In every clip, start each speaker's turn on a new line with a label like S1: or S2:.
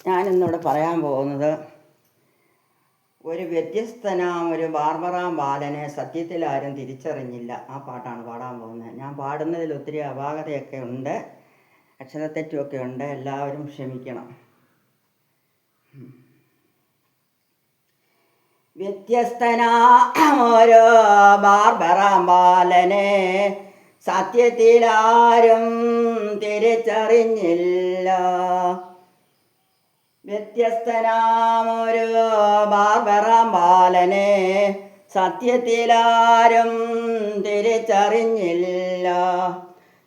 S1: ഞാനിന്നിവിടെ പറയാൻ പോകുന്നത് ഒരു വ്യത്യസ്തനാം ഒരു ബാർബറാം ബാലനെ സത്യത്തിൽ ആരും തിരിച്ചറിഞ്ഞില്ല. ആ പാട്ടാണ് പാടാൻ പോകുന്നത്. ഞാൻ പാടുന്നതിൽ ഒത്തിരി അപാകതയൊക്കെ ഉണ്ട്, അക്ഷരത്തെറ്റുമൊക്കെ ഉണ്ട്, എല്ലാവരും ക്ഷമിക്കണം. വ്യത്യസ്തനാം ഒരു ബാർബറാം ബാലനെ സത്യത്തിൽ ആരും തിരിച്ചറിഞ്ഞില്ല. വ്യത്യസ്തനാമൊരു ബാർബറാം ബാലനെ സത്യത്തിലാരും തിരിച്ചറിഞ്ഞില്ല.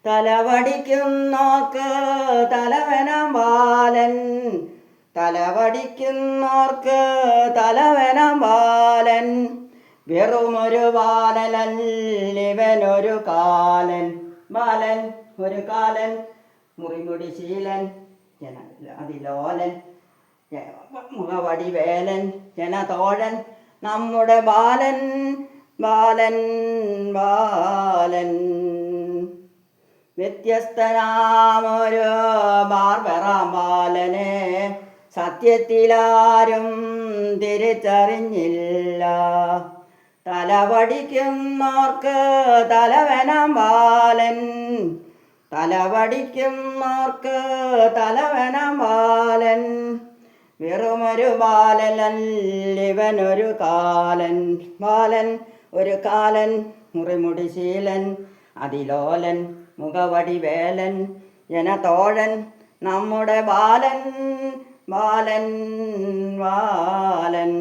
S1: തലവടിക്കുന്നോർക്ക് തലവനാം ബാലൻ, തലവടിക്കുന്നോർക്ക് തലവനാം ബാലൻ, വെറുമൊരു ബാലനല്ലിവനൊരു കാലൻ. ബാലൻ ഒരു കാലൻ, മുറിമുടി ശീലൻ, അതിലോലൻ, മുഖവടിവേലൻ, ജനതോഴൻ, നമ്മുടെ ബാലൻ ബാലൻ ബാലൻ. വ്യത്യസ്തനാമൊരു ബാർബറാം ബാലനെ സത്യത്തിലാരും തിരിച്ചറിഞ്ഞില്ല. തലവടിക്കുന്നോർക്ക് തലവനാം ബാലൻ, തലവടിക്കുന്നോർക്ക് തലവനാം ബാലൻ, വെറുമൊരു ബാലനല്ലിവനൊരു കാലൻ. ബാലൻ ഒരു കാലൻ, മുറിമുടി ശീലൻ, അതിലോലൻ, മുഖവടിവേലൻ, ജനതോഴൻ, നമ്മുടെ ബാലൻ ബാലൻ ബാലൻ.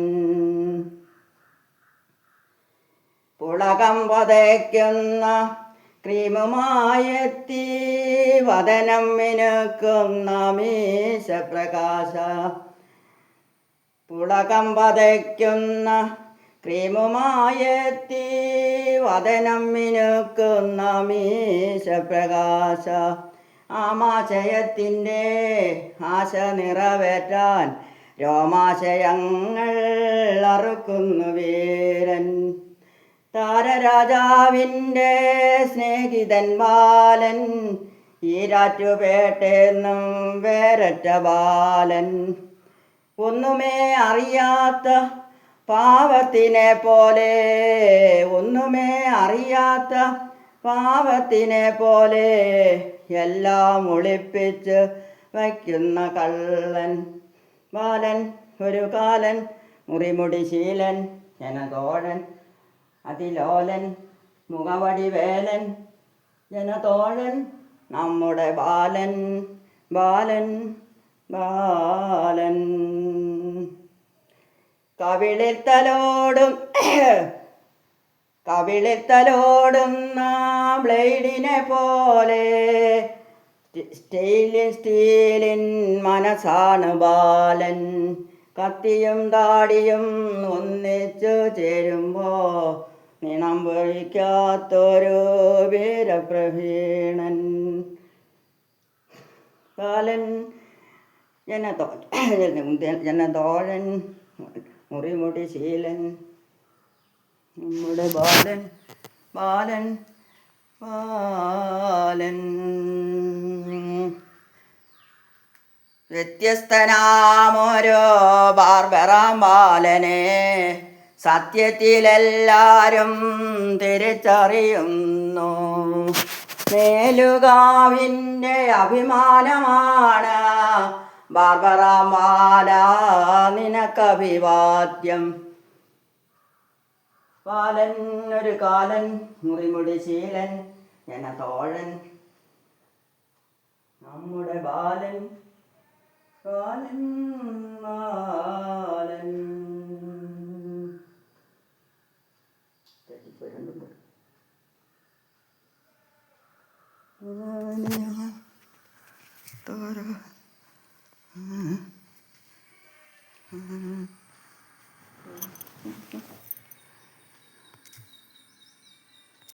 S1: പുളകം പതയ്ക്കുന്ന ക്രീമുമായെത്തി വദനം മിനുക്കുന്ന മീശപ്രകാശ. പുളകം പതയ്ക്കുന്ന ക്രീമുമായെത്തി വദനം മിനുക്കുന്ന മീശപ്രകാശ. ആമാശയത്തിൻ്റെ ആശ നിറവേറ്റാൻ രോമാശയങ്ങൾ അറുക്കുന്നു വീരൻ. താരരാജാവിൻ്റെ സ്നേഹിതൻ ബാലൻ, ഈരാറ്റുപേട്ടെന്നും വേരറ്റ ബാലൻ. ഒന്നുമേ അറിയാത്ത പാവത്തിനെ പോലെ, ഒന്നുമേ അറിയാത്ത പാവത്തിനെ പോലെ, എല്ലാം ഒളിപ്പിച്ച് വയ്ക്കുന്ന കള്ളൻ. ബാലൻ ഒരു കാലൻ, മുറിമുടി ശീലൻ, ജനതോഴൻ, അതിലോലൻ, മുഖവടിവേലൻ, ജനതോഴൻ, നമ്മുടെ ബാലൻ ബാലൻ ബാലൻ. കവിളിൽ തലോടും കവിളിൽ തലോടുന്ന ബ്ലേഡിനെ പോലെ, സ്റ്റീലിൻ മനസ്സാണ് ബാലൻ. കത്തിയും താടിയും ഒന്നിച്ചു ചേരുമ്പോൾ നിണം പൊഴിക്കാത്തൊരു വീരപ്രവീണൻ. ബാലൻ ജനതോഴൻ, മുറിമുടി ശീലൻ, നമ്മുടെ ബാലൻ ബാലൻ ബാലൻ. വ്യത്യസ്തനാമൊരു ബാർബറാം ബാലനെ സത്യത്തിലെല്ലാരും തിരിച്ചറിയുന്നു. മേലുകാവിൻ്റെ അഭിമാനമാണ് ബാർബറാം ബാല, നിനക്കഭിവാദ്യം. ബാലൻ ഒരു കാലൻ, മുറിമുടി ശീലൻ, ജനതോഴൻ, നമ്മുടെ ബാലൻ ബാലൻ ബാലൻ.